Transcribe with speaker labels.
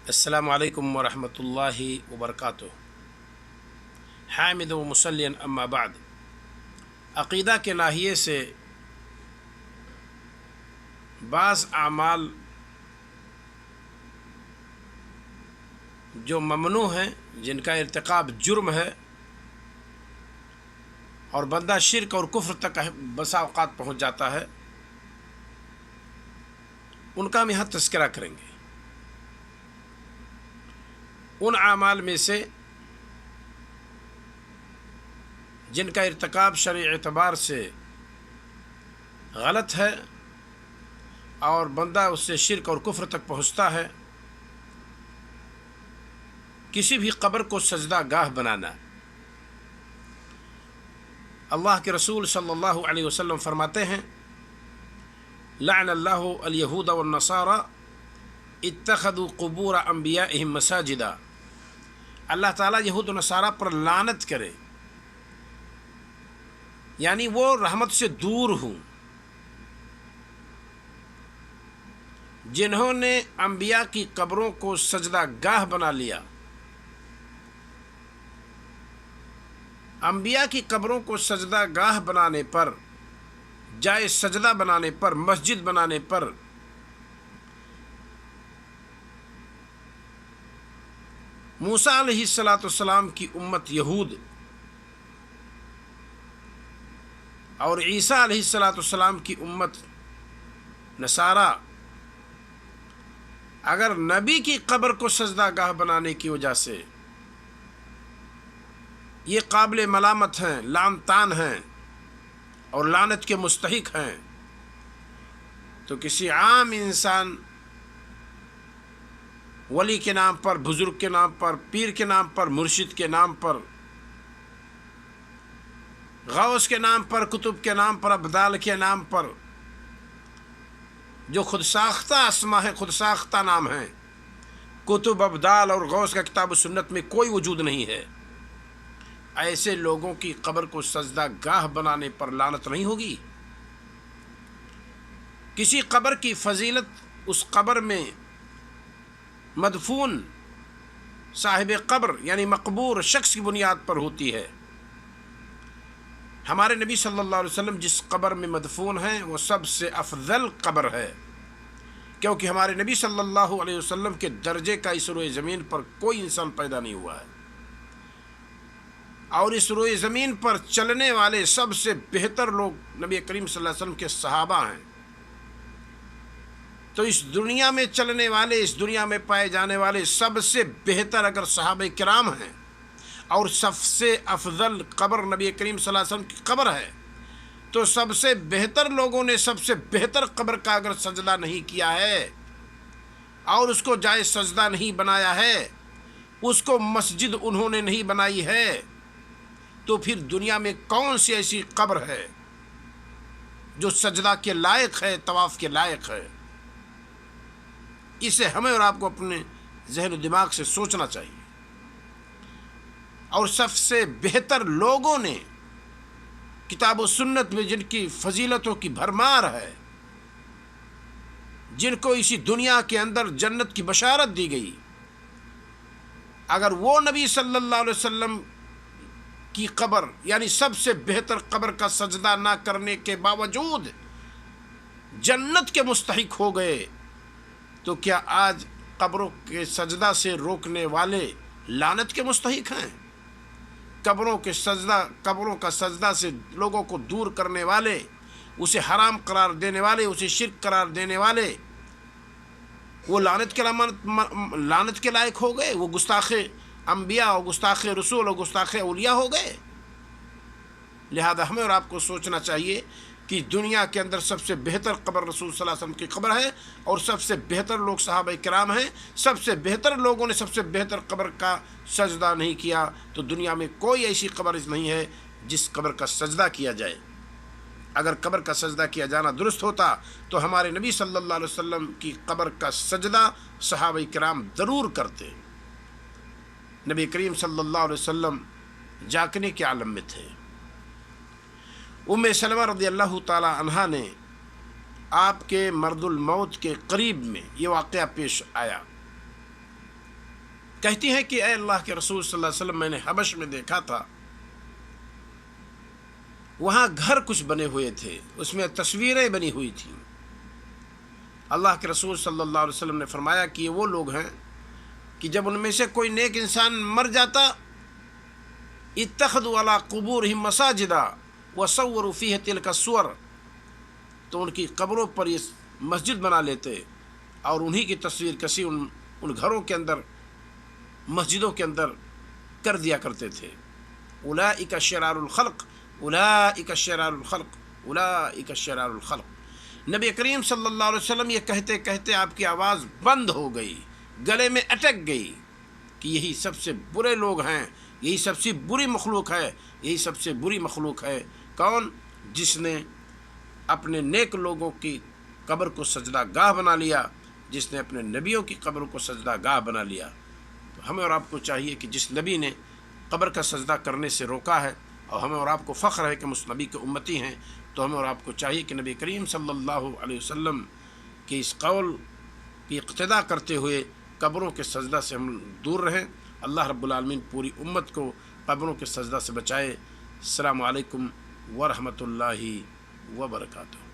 Speaker 1: السلام علیکم ورحمۃ اللہ وبرکاتہ۔ حامد و مسلین اما بعد، عقیدہ کے ناحیے سے بعض اعمال جو ممنوع ہیں، جن کا ارتکاب جرم ہے اور بندہ شرک اور کفر تک بسا اوقات پہنچ جاتا ہے، ان کا ہم یہاں تذکرہ کریں گے۔ ان اعمال میں سے جن کا ارتکاب شرعی اعتبار سے غلط ہے اور بندہ اس سے شرک اور کفر تک پہنچتا ہے، کسی بھی قبر کو سجدہ گاہ بنانا۔ اللہ کے رسول صلی اللہ علیہ وسلم فرماتے ہیں: لعن اللہ الیہود والنصارى اتخذوا قبور انبیائہم مساجدا۔ اللہ تعالیٰ یہود و نصارہ پر لعنت کرے، یعنی وہ رحمت سے دور ہوں، جنہوں نے انبیاء کی قبروں کو سجدہ گاہ بنا لیا۔ انبیاء کی قبروں کو سجدہ گاہ بنانے پر، جائے سجدہ بنانے پر، مسجد بنانے پر موسیٰ علیہ السلام کی امت یہود اور عیسیٰ علیہ السلام کی امت نصارہ اگر نبی کی قبر کو سجدہ گاہ بنانے کی وجہ سے یہ قابل ملامت ہیں، لعن طعن ہیں اور لعنت کے مستحق ہیں، تو کسی عام انسان ولی کے نام پر، بزرگ کے نام پر، پیر کے نام پر، مرشد کے نام پر، غوث کے نام پر، کتب کے نام پر، ابدال کے نام پر، جو خود ساختہ اسما ہے، خود ساختہ نام ہیں، کتب، ابدال اور غوث کا کتاب و سنت میں کوئی وجود نہیں ہے، ایسے لوگوں کی قبر کو سجدہ گاہ بنانے پر لعنت نہیں ہوگی؟ کسی قبر کی فضیلت اس قبر میں مدفون صاحب قبر یعنی مقبور شخص کی بنیاد پر ہوتی ہے۔ ہمارے نبی صلی اللہ علیہ وسلم جس قبر میں مدفون ہیں وہ سب سے افضل قبر ہے، کیونکہ ہمارے نبی صلی اللہ علیہ وسلم کے درجے کا اس روئے زمین پر کوئی انسان پیدا نہیں ہوا ہے، اور اس روئے زمین پر چلنے والے سب سے بہتر لوگ نبی کریم صلی اللہ علیہ وسلم کے صحابہ ہیں۔ تو اس دنیا میں چلنے والے، اس دنیا میں پائے جانے والے سب سے بہتر اگر صحابہ کرام ہیں اور سب سے افضل قبر نبی کریم صلی اللہ علیہ وسلم کی قبر ہے، تو سب سے بہتر لوگوں نے سب سے بہتر قبر کا اگر سجدہ نہیں کیا ہے اور اس کو جائز سجدہ نہیں بنایا ہے، اس کو مسجد انہوں نے نہیں بنائی ہے، تو پھر دنیا میں کون سی ایسی قبر ہے جو سجدہ کے لائق ہے، طواف کے لائق ہے؟ اسے ہمیں اور آپ کو اپنے ذہن و دماغ سے سوچنا چاہیے۔ اور سب سے بہتر لوگوں نے کتاب و سنت میں جن کی فضیلتوں کی بھرمار ہے، جن کو اسی دنیا کے اندر جنت کی بشارت دی گئی، اگر وہ نبی صلی اللہ علیہ وسلم کی قبر یعنی سب سے بہتر قبر کا سجدہ نہ کرنے کے باوجود جنت کے مستحق ہو گئے، تو کیا آج قبروں کے سجدہ سے روکنے والے لعنت کے مستحق ہیں؟ قبروں کا سجدہ سے لوگوں کو دور کرنے والے، اسے حرام قرار دینے والے، اسے شرک قرار دینے والے، وہ لعنت کے لائق ہو گئے، وہ گستاخ انبیاء اور گستاخ رسول اور گستاخ اولیاء ہو گئے۔ لہذا ہمیں اور آپ کو سوچنا چاہیے کہ دنیا کے اندر سب سے بہتر قبر رسول صلی اللہ علیہ وسلم کی قبر ہے، اور سب سے بہتر لوگ صحابہ کرام ہیں، سب سے بہتر لوگوں نے سب سے بہتر قبر کا سجدہ نہیں کیا، تو دنیا میں کوئی ایسی قبر نہیں ہے جس قبر کا سجدہ کیا جائے۔ اگر قبر کا سجدہ کیا جانا درست ہوتا تو ہمارے نبی صلی اللہ علیہ وسلم کی قبر کا سجدہ صحابہ کرام ضرور کرتے۔ نبی کریم صلی اللہ علیہ وسلم جاگنے کے عالم میں تھے۔ ام سلمہ رضی اللہ تعالی عنہا نے آپ کے مرد الموت کے قریب میں یہ واقعہ پیش آیا کہتی ہیں کہ اے اللہ کے رسول صلی اللہ علیہ وسلم، میں نے حبش میں دیکھا تھا، وہاں گھر کچھ بنے ہوئے تھے، اس میں تصویریں بنی ہوئی تھیں۔ اللہ کے رسول صلی اللہ علیہ وسلم نے فرمایا کہ یہ وہ لوگ ہیں کہ جب ان میں سے کوئی نیک انسان مر جاتا، اتخذوا علی قبورہم مساجدا وصوروا فیہ تلک الصور، تو ان کی قبروں پر یہ مسجد بنا لیتے اور انہی کی تصویر کسی ان گھروں کے اندر، مسجدوں کے اندر کر دیا کرتے تھے۔ اولئک شرار الخلق، اولئک شرار الخلق، اولئک شرار الخلق۔ نبی کریم صلی اللہ علیہ وسلم یہ کہتے کہتے آپ کی آواز بند ہو گئی، گلے میں اٹک گئی کہ یہی سب سے برے لوگ ہیں، یہی سب سے بری مخلوق ہے، یہی سب سے بری مخلوق ہے۔ کون؟ جس نے اپنے نیک لوگوں کی قبر کو سجدہ گاہ بنا لیا، جس نے اپنے نبیوں کی قبر کو سجدہ گاہ بنا لیا۔ تو ہمیں اور آپ کو چاہیے کہ جس نبی نے قبر کا سجدہ کرنے سے روکا ہے، اور ہمیں اور آپ کو فخر ہے کہ ہم اس نبی کے امتی ہیں، تو ہمیں اور آپ کو چاہیے کہ نبی کریم صلی اللہ علیہ وسلم کے اس قول کی اقتداء کرتے ہوئے قبروں کے سجدہ سے ہم دور رہیں۔ اللہ رب العالمین پوری امت کو قبروں کے سجدہ سے بچائے۔ السلام علیکم ورحمۃ اللہ وبرکاتہ۔